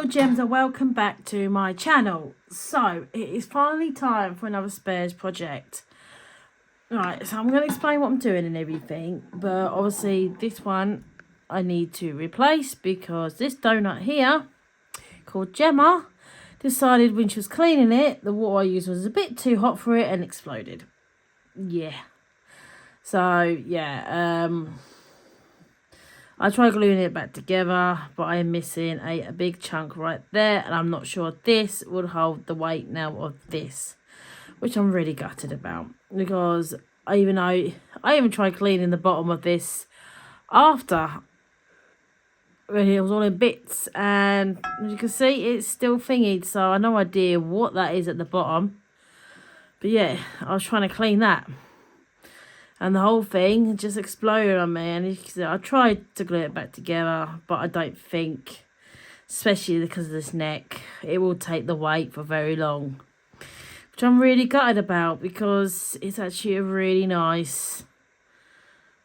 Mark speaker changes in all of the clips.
Speaker 1: gems, and welcome back to my channel. So it is finally time for another spares project. Right, so I'm going to explain what I'm doing and everything, but obviously this one I need to replace because this donut here called Gemma decided when she was cleaning it the water I used was a bit too hot for it and exploded. Yeah, so yeah, I tried gluing it back together, but I am missing a big chunk right there, and I'm not sure this would hold the weight now of this, which I'm really gutted about, because I even tried cleaning the bottom of this after when it was all in bits, and as you can see it's still thingied, so I have no idea what that is at the bottom. But yeah, I was trying to clean that, and the whole thing just exploded on me. And you can see, I tried to glue it back together, but I don't think, especially because of this neck, it will take the weight for very long. Which I'm really gutted about, because it's actually a really nice,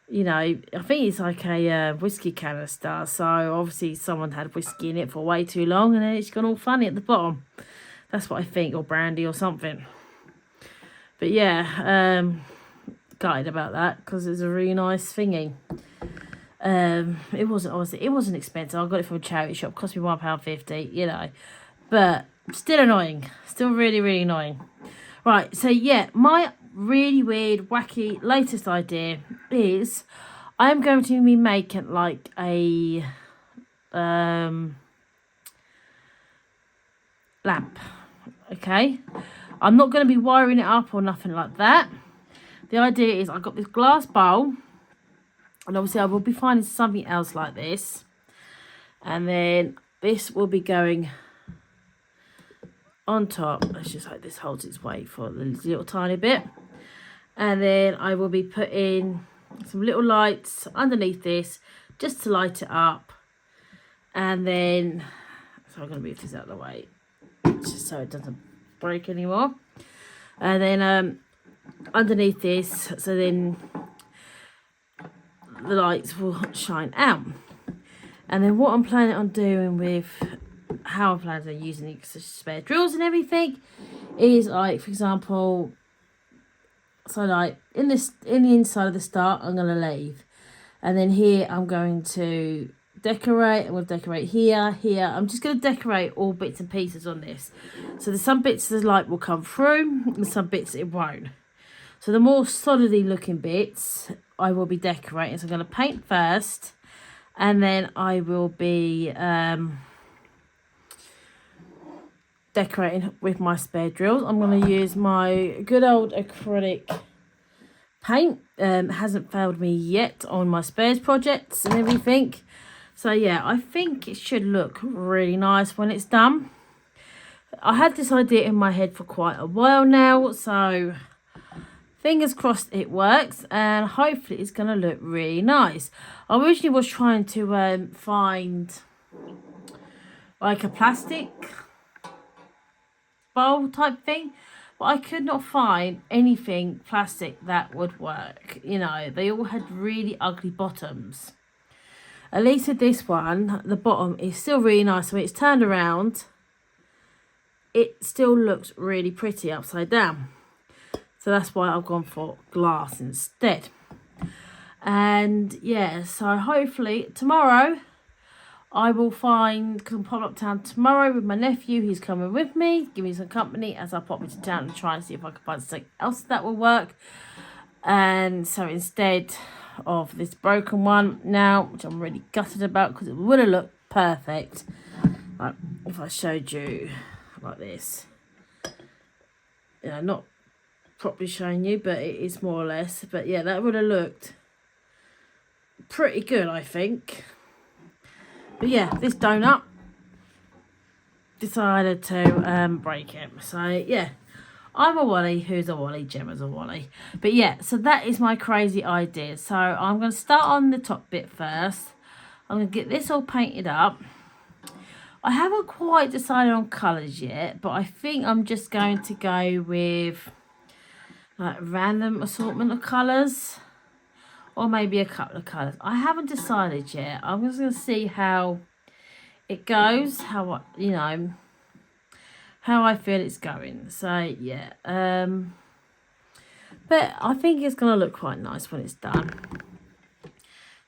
Speaker 1: you know, I think it's like a whiskey canister. So obviously someone had whiskey in it for way too long, and then it's gone all funny at the bottom. That's what I think, or brandy or something. But yeah, gutted about that, because it's a really nice thingy. It wasn't expensive. I got it from a charity shop. It cost me £1.50, you know, but still annoying, still really annoying. Right, so yeah, my really weird, wacky latest idea is I'm going to be making like a lamp. Okay, I'm not going to be wiring it up or nothing like that. The idea is I've got this glass bowl, and obviously I will be finding something else like this, and then this will be going on top. Let's just hope this holds its weight for a little tiny bit, and then I will be putting some little lights underneath this just to light it up. And then, so I'm going to move this out of the way just so it doesn't break anymore. And then underneath this, so then the lights will shine out. And then what I'm planning on doing with how I'm planning on using these spare drills and everything is, like, for example, so like in the inside of the start I'm going to leave, and then here I'm going to decorate. I'm going to decorate here. I'm just going to decorate all bits and pieces on this. So there's some bits the light will come through, and some bits it won't. So the more solidly looking bits I will be decorating. So I'm going to paint first, and then I will be decorating with my spare drills. I'm going to use my good old acrylic paint. Hasn't failed me yet on my spares projects and everything. So yeah, I think it should look really nice when it's done. I had this idea in my head for quite a while now, so fingers crossed it works, and hopefully it's going to look really nice. I originally was trying to find like a plastic bowl type thing, but I could not find anything plastic that would work. You know, they all had really ugly bottoms. At least with this one, the bottom is still really nice. When it's turned around, it still looks really pretty upside down. So that's why I've gone for glass instead. And yeah, so hopefully tomorrow I will find, because I'm popping up town tomorrow with my nephew. He's coming with me, give me some company as I pop into town and try and see if I can find something else that will work. And so instead of this broken one now, which I'm really gutted about because it would have looked perfect, like if I showed you like this, you know, not properly showing you, but it is more or less. But yeah, that would have looked pretty good, I think. But yeah, this donut decided to break it. So yeah, I'm a Wally who's a Wally, Gemma's a Wally. But yeah, so that is my crazy idea. So I'm going to start on the top bit first. I'm going to get this all painted up. I haven't quite decided on colours yet, but I think I'm just going to go with like random assortment of colours, or maybe a couple of colours. I haven't decided yet. I'm just going to see how it goes how how I feel it's going. So yeah, but I think it's gonna look quite nice when it's done.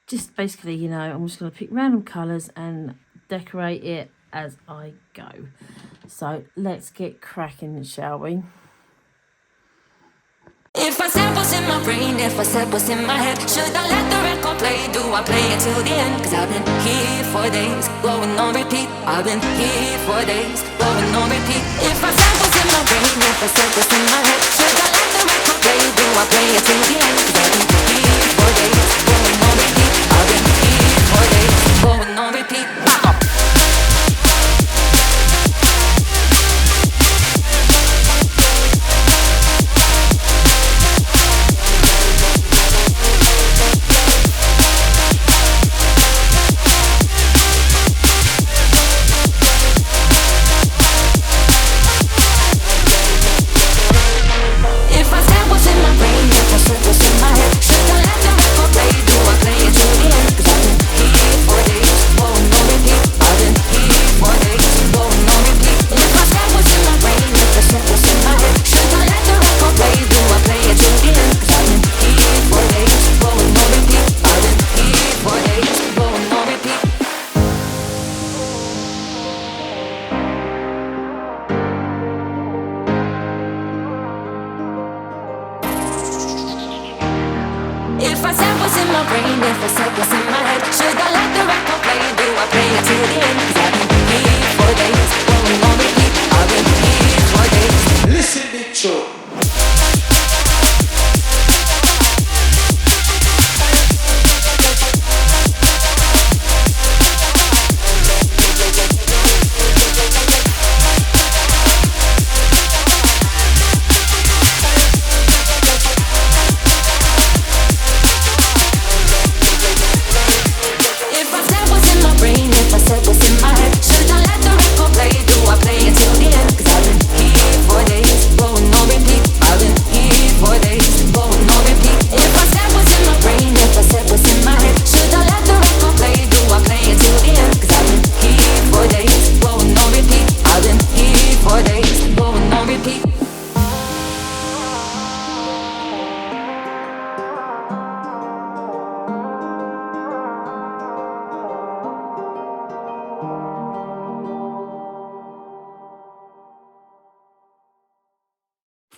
Speaker 1: Just basically, I'm just gonna pick random colours and decorate it as I go. So let's get cracking, shall we?
Speaker 2: If I said what's in my brain, if I said what's in my head, should I let the record play? Do I play it till the end? Cause I've been here for days, going on repeat. I've been here for days, going on repeat. If I said what's in my brain, if I said what's in my head, should I let the record play? Do I play it till the end? Cause I've been here for days, going on repeat. I've been here for days, going on repeat. If I said what's in my brain, if I said what's in my head, should I let the record play? Do I play it till the end? Cause I've been here for days, going on repeat. I've been here for days. Listen, Mitchell.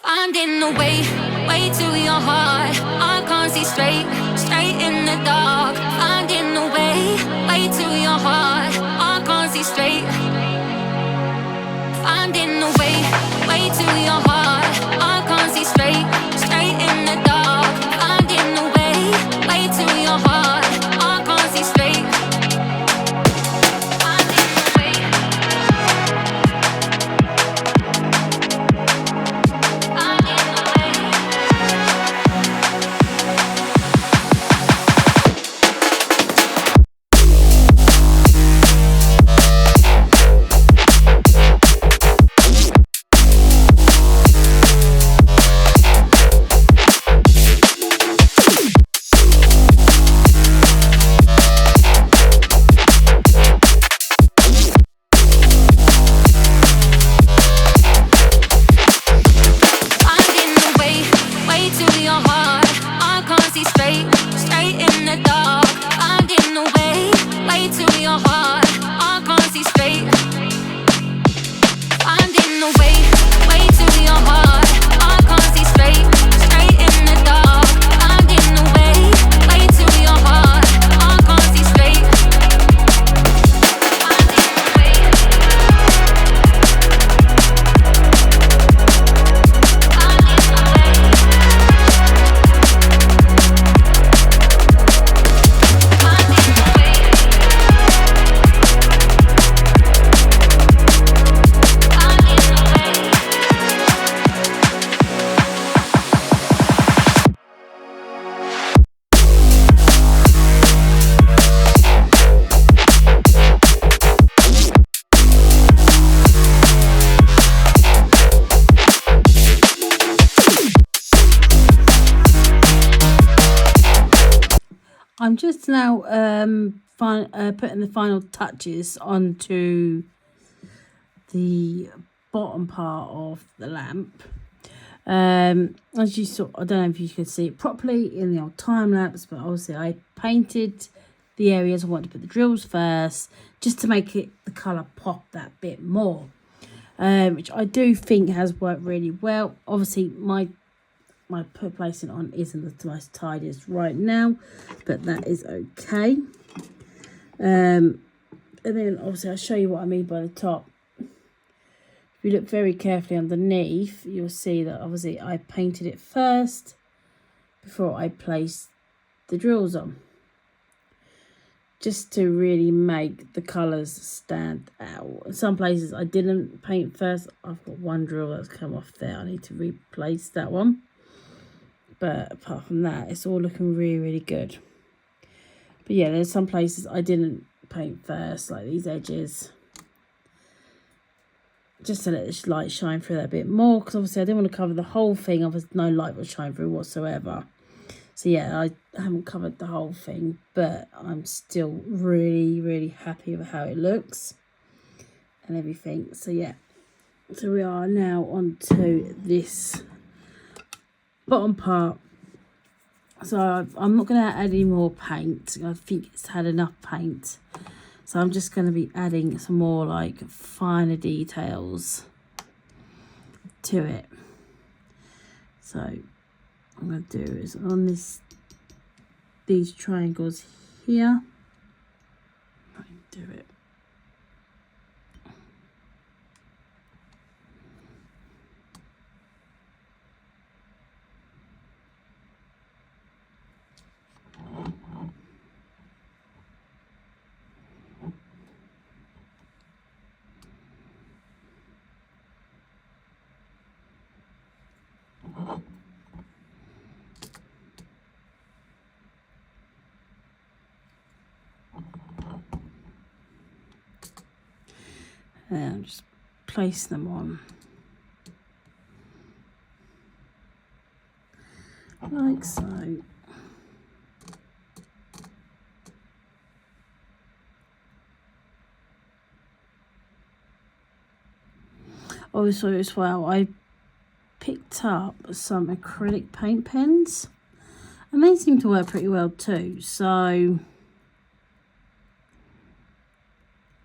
Speaker 2: Finding a way to your heart. I can't see straight in the dark. Finding a way to your heart. I can't see straight. Finding a way to your heart. I can't see straight in the dark. Finding a way to your heart. I can't see straight.
Speaker 1: I'm just now putting the final touches onto the bottom part of the lamp. As you saw, I don't know if you can see it properly in the old time lapse, but obviously I painted the areas I wanted to put the drills first, just to make it the colour pop that bit more, which I do think has worked really well. Obviously my placing on isn't the most tidiest right now, but that is okay. And then obviously I'll show you what I mean by the top. If you look very carefully underneath, you'll see that obviously I painted it first before I placed the drills on, just to really make the colours stand out. In some places I didn't paint first. I've got one drill that's come off there. I need to replace that one. But apart from that, it's all looking really, really good. But yeah, there's some places I didn't paint first, like these edges, just to let the light shine through that a bit more, because obviously I didn't want to cover the whole thing. Obviously no light will shine through whatsoever. So yeah, I haven't covered the whole thing, but I'm still really, really happy with how it looks and everything. So yeah, so we are now on to this bottom part. So I'm not going to add any more paint. I think it's had enough paint. So I'm just going to be adding some more like finer details to it. So I'm going to do is on these triangles here. Do it. And just place them on like so. Also as well, I picked up some acrylic paint pens and they seem to work pretty well too, so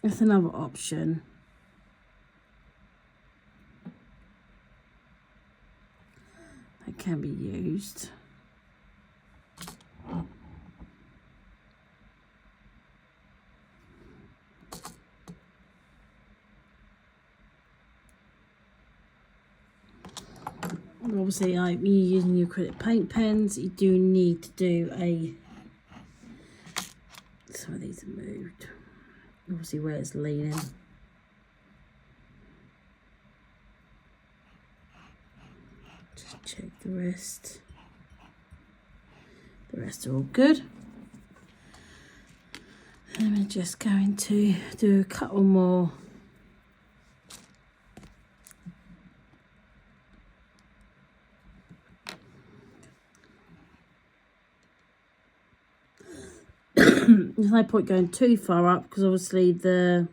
Speaker 1: it's another option. That can be used. Obviously, like when you're using your acrylic paint pens, you do need to do some of these are moved. Obviously, where it's leaning. Just check the rest. The rest are all good. And we're just going to do a couple more. There's no point going too far up because obviously the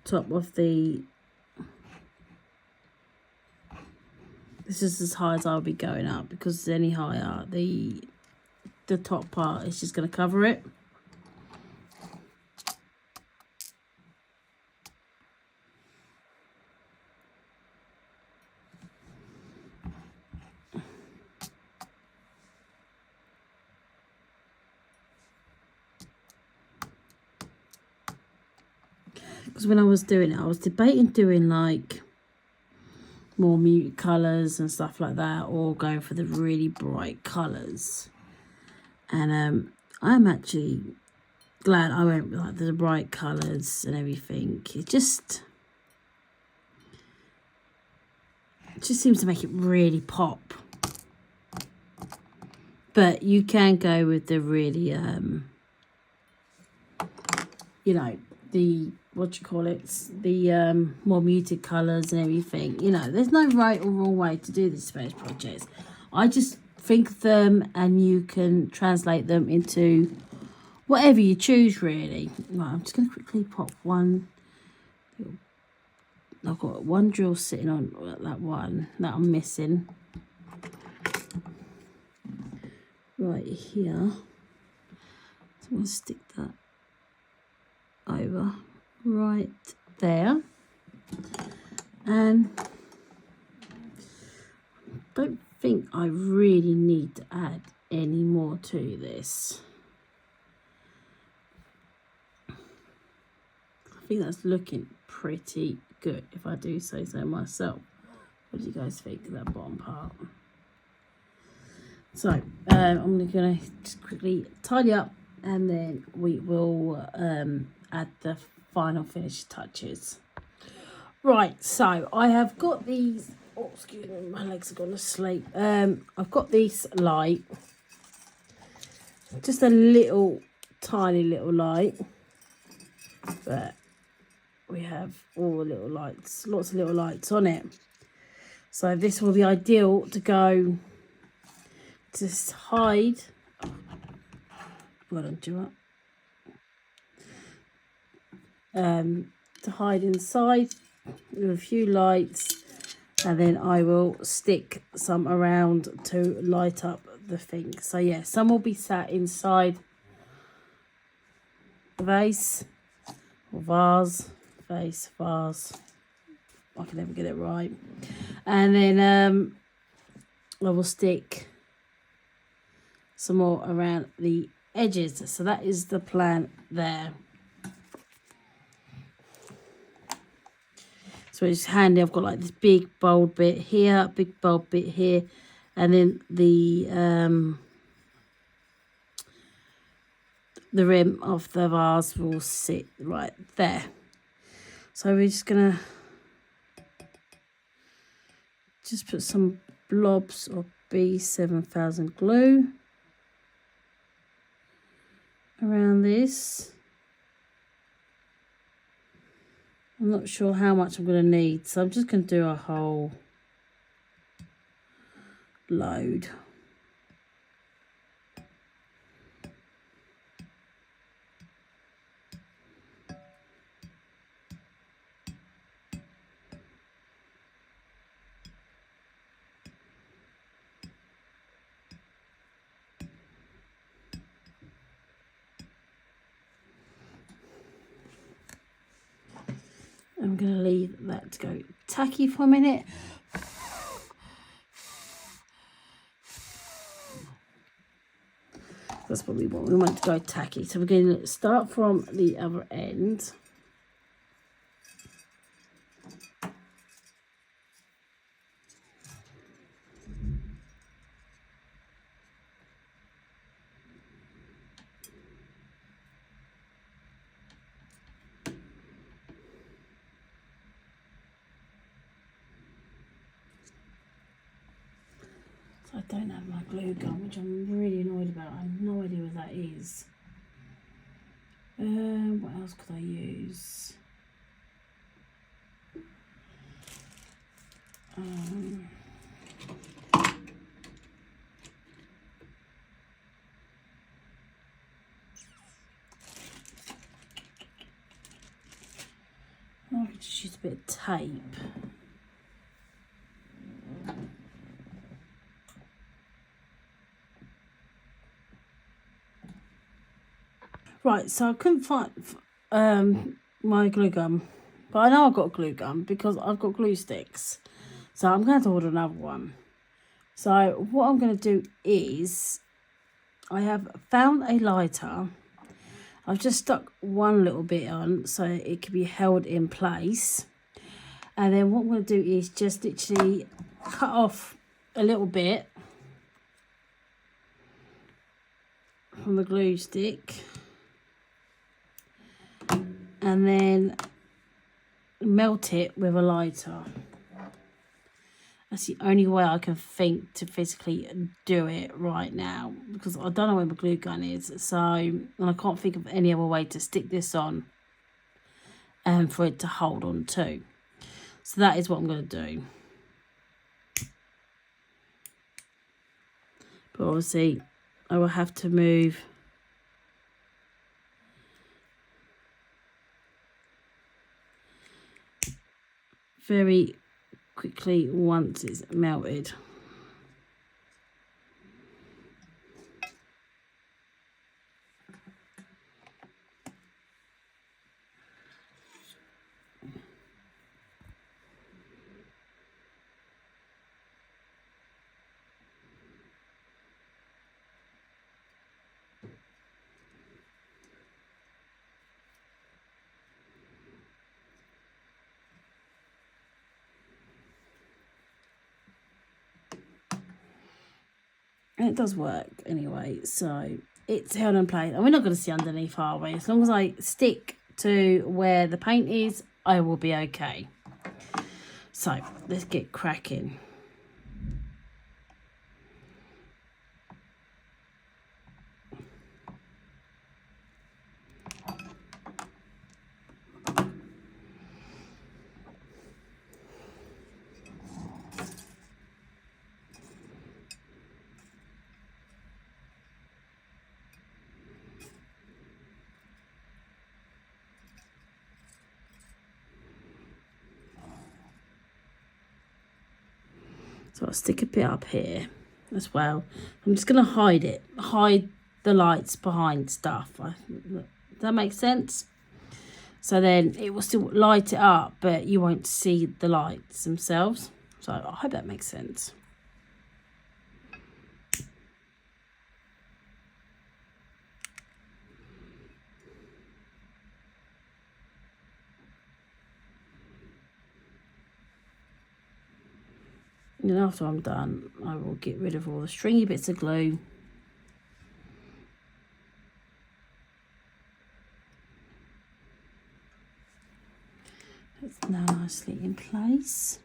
Speaker 1: top of this is as high as I'll be going up, because any higher the top part is just going to cover it. Because when I was doing it, I was debating doing like more muted colours and stuff like that, or going for the really bright colours. And I'm actually glad I went with like the bright colours and everything. It just seems to make it really pop. But you can go with the really you know, the more muted colours and everything. You know, there's no right or wrong way to do this space projects. I just think of them and you can translate them into whatever you choose, really. Right, I'm just going to quickly pop one. I've got one drill sitting on that one that I'm missing. Right here. So I'm going to stick that over right there. And don't think I really need to add any more to this. I think that's looking pretty good, if I do say so myself. What do you guys think of that bottom part? So I'm going to just quickly tidy up, and then we will add the final finish touches. Right, so I have got these. Oh, excuse me, my legs have gone to sleep. I've got this light, just a little tiny little light, but we have all the little lights, lots of little lights on it. So this will be ideal to go to hide. Well done, Stuart. To hide inside with a few lights, and then I will stick some around to light up the thing. So yeah, some will be sat inside the vase or vase. Vase, vase. I can never get it right. And then I will stick some more around the edges. So that is the plan there. So it's handy. I've got like this big bold bit here, big bold bit here, and then the rim of the vase will sit right there. So we're just gonna put some blobs of B7000 glue around this. I'm not sure how much I'm going to need, so I'm just going to do a whole load. I'm going to leave that to go tacky for a minute. That's what we want. We want it to go tacky. So we're going to start from the other end. I don't have my glue gun, which I'm really annoyed about. I have no idea what that is. What else could I use? I could just use a bit of tape. Right, so I couldn't find my glue gun, but I know I've got a glue gun because I've got glue sticks. So I'm going to order another one. So what I'm going to do is, I have found a lighter. I've just stuck one little bit on so it can be held in place. And then what I'm going to do is just literally cut off a little bit from the glue stick. And then melt it with a lighter. That's the only way I can think to physically do it right now, because I don't know where my glue gun is. So, and I can't think of any other way to stick this on and for it to hold on to. So that is what I'm going to do. But obviously I will have to move very quickly once it's melted. And it does work anyway, so it's held in place. And we're not going to see underneath, are we? As long as I stick to where the paint is, I will be okay. So let's get cracking. So I'll stick a bit up here as well. I'm just going to hide the lights behind stuff. Does that make sense? So then it will still light it up, but you won't see the lights themselves. So I hope that makes sense. And then after I'm done, I will get rid of all the stringy bits of glue. It's now nicely in place.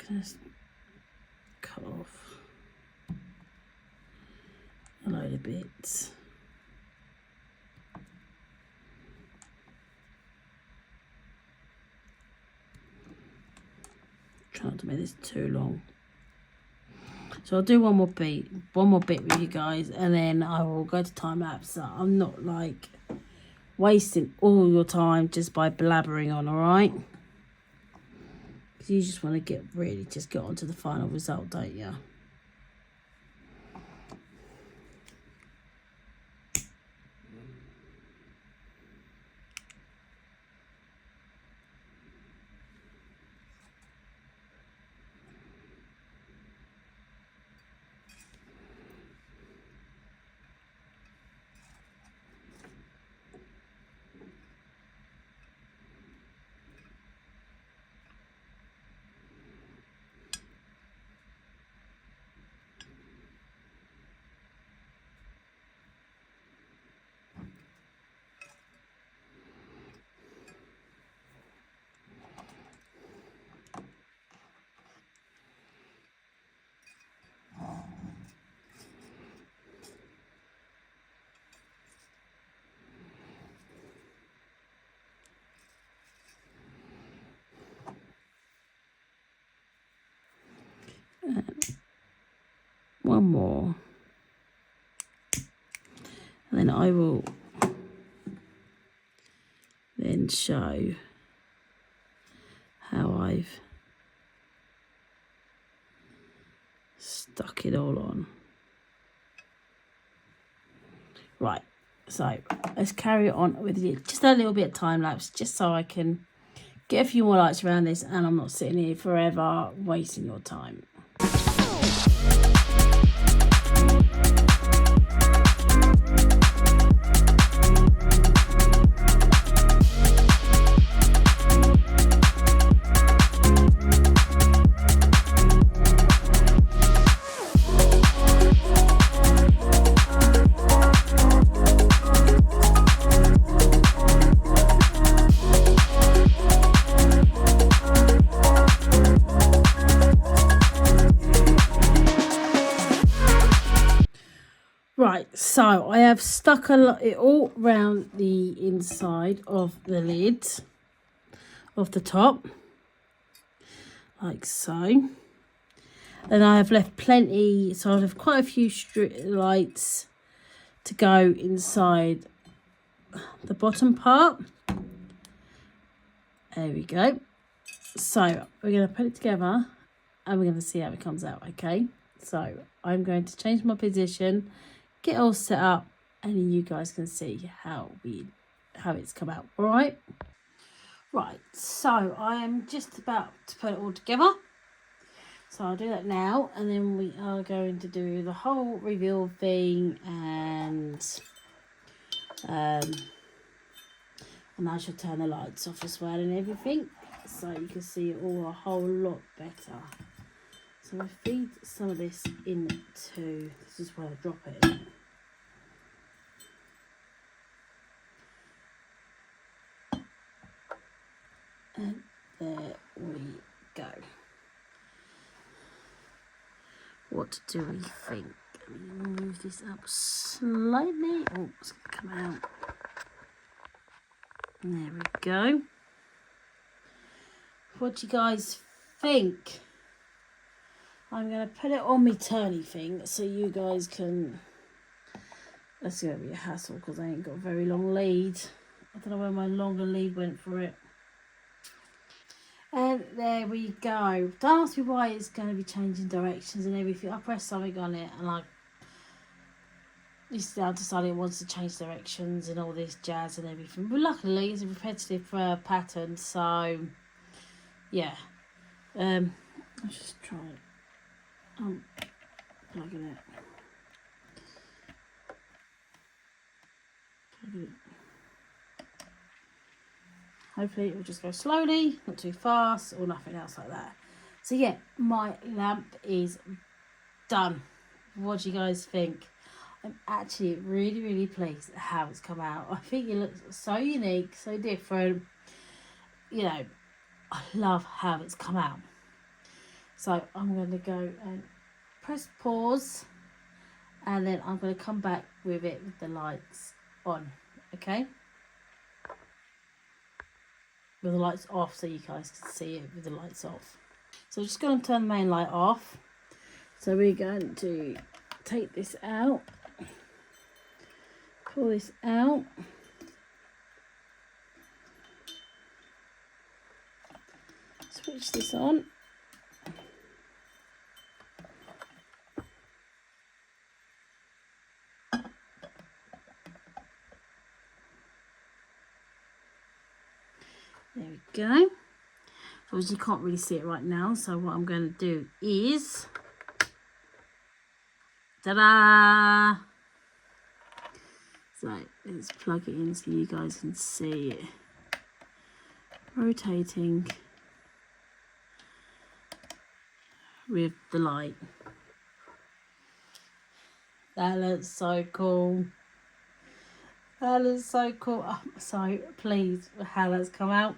Speaker 1: Just cut off a load of bits. Try not to make this too long. So I'll do one more bit with you guys, and then I will go to time lapse. So I'm not like wasting all your time just by blabbering on, all right? You just want to get on to the final result, don't you? One more, and then I will then show how I've stuck it all on. Right, so let's carry on with just a little bit of time lapse, just so I can get a few more lights around this and I'm not sitting here forever wasting your time. Right, so I have stuck it all round the inside of the lid of the top, like so. And I have left plenty, so I have quite a few lights to go inside the bottom part. There we go. So we're going to put it together and we're going to see how it comes out, okay? So I'm going to change my position, get all set up, and then you guys can see how it's come out, all right? Right, so I am just about to put it all together. So I'll do that now, and then we are going to do the whole reveal thing, and I shall turn the lights off as well and everything, so you can see it all a whole lot better. So I feed some of this into, this is where I drop it in. And there we go. What do we think? Let me move this up slightly. Oh, it's going to come out. There we go. What do you guys think? I'm going to put it on my turny thing so you guys can... That's going to be a hassle because I ain't got a very long lead. I don't know where my longer lead went for it. And there we go. Don't ask me why it's going to be changing directions and everything. I pressed something on it and I decided it wants to change directions and all this jazz and everything. But luckily it's a repetitive pattern, so yeah. Let's just try it. I'm plugging it. Hopefully it will just go slowly, not too fast or nothing else like that. So yeah, my lamp is done. What do you guys think? I'm actually really pleased at how it's come out. I think it looks so unique, so different. You know, I love how it's come out. So I'm going to go and press pause, and then I'm going to come back with it with the lights on, okay? With the lights off so you guys can see it with the lights off. So I'm just going to turn the main light off. So we're going to take this out, pull this out, switch this on. There we go. Obviously you can't really see it right now, so what I'm going to do is, ta-da! So let's plug it in so you guys can see it rotating with the light. That looks so cool. That looks so cool. I'm so pleased with how that's come out.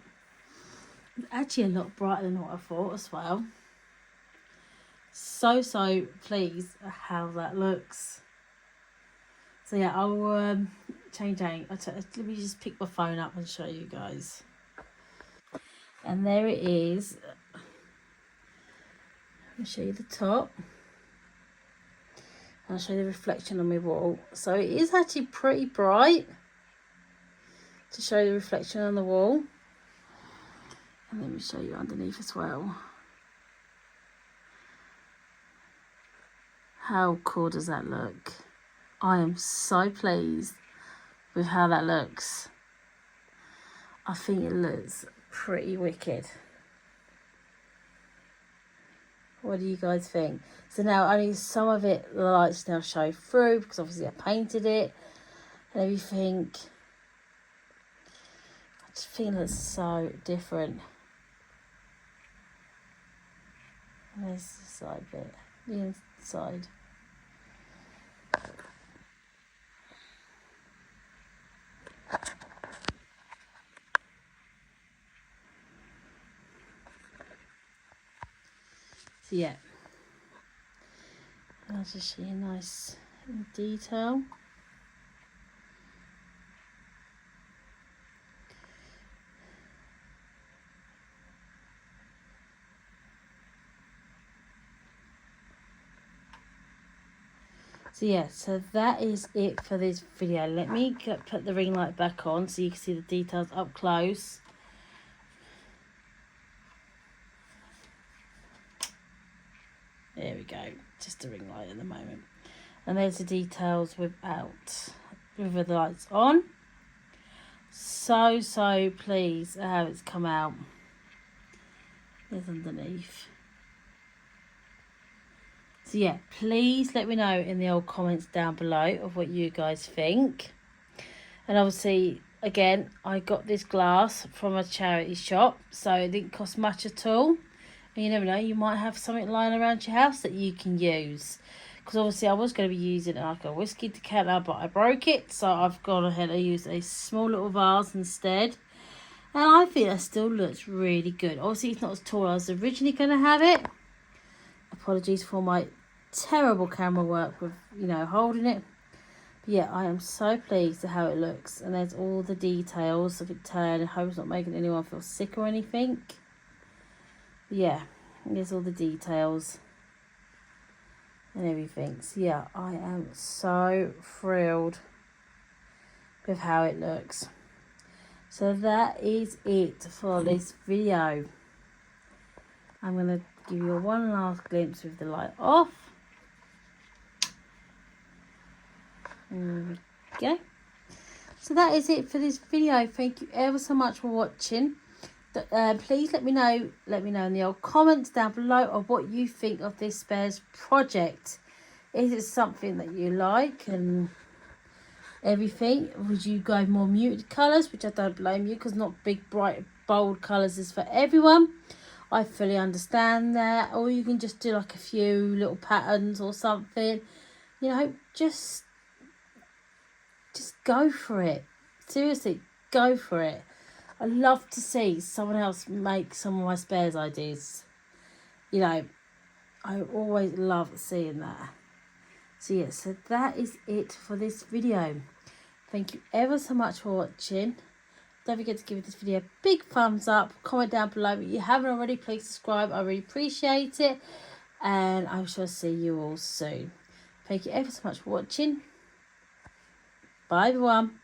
Speaker 1: It's actually a lot brighter than what I thought as well. So pleased with how that looks. So yeah, I'll change out. Let me just pick my phone up and show you guys. And there it is. I'll show you the top. I'll show you the reflection on my wall. So it is actually pretty bright to show the reflection on the wall. And let me show you underneath as well. How cool does that look? I am so pleased with how that looks. I think it looks pretty wicked. What do you guys think? So now only some of it, the lights now show through because obviously I painted it and everything. I just think it looks so different. And there's the side bit, the inside. So yeah, I'll just show you a nice detail. So yeah, so that is it for this video. Let me put the ring light back on so you can see the details up close. There we go, just a ring light at the moment. And there's the details with the lights on. So pleased at how it's come out. There's underneath. So yeah, please let me know in the old comments down below of what you guys think. And obviously, again, I got this glass from a charity shop, so it didn't cost much at all. And you never know, you might have something lying around your house that you can use. Because obviously I was going to be using like a whiskey decanter, but I broke it. So I've gone ahead and used a small little vase instead. And I think that still looks really good. Obviously it's not as tall as I was originally going to have it. Apologies for my terrible camera work with, holding it. But yeah, I am so pleased at how it looks. And there's all the details of it turned. I hope it's not making anyone feel sick or anything. But yeah, there's all the details and everything. So yeah, I am so thrilled with how it looks. So that is it for this video. I'm going to give you one last glimpse with the light off. There we go. So that is it for this video. Thank you ever so much for watching. Please let me know in the old comments down below of what you think of this spares project. Is it something that you like and everything? Would you go more muted colours, which I don't blame you, because not big bright bold colours is for everyone. I fully understand that. Or you can just do like a few little patterns or something, just go for it. Seriously, go for it. I love to see someone else make some of my spares ideas. I always love seeing that. So yeah, so that is it for this video. Thank you ever so much for watching. Don't forget to give this video a big thumbs up. Comment down below. If you haven't already, please subscribe. I really appreciate it. And I shall see you all soon. Thank you ever so much for watching. Bye everyone.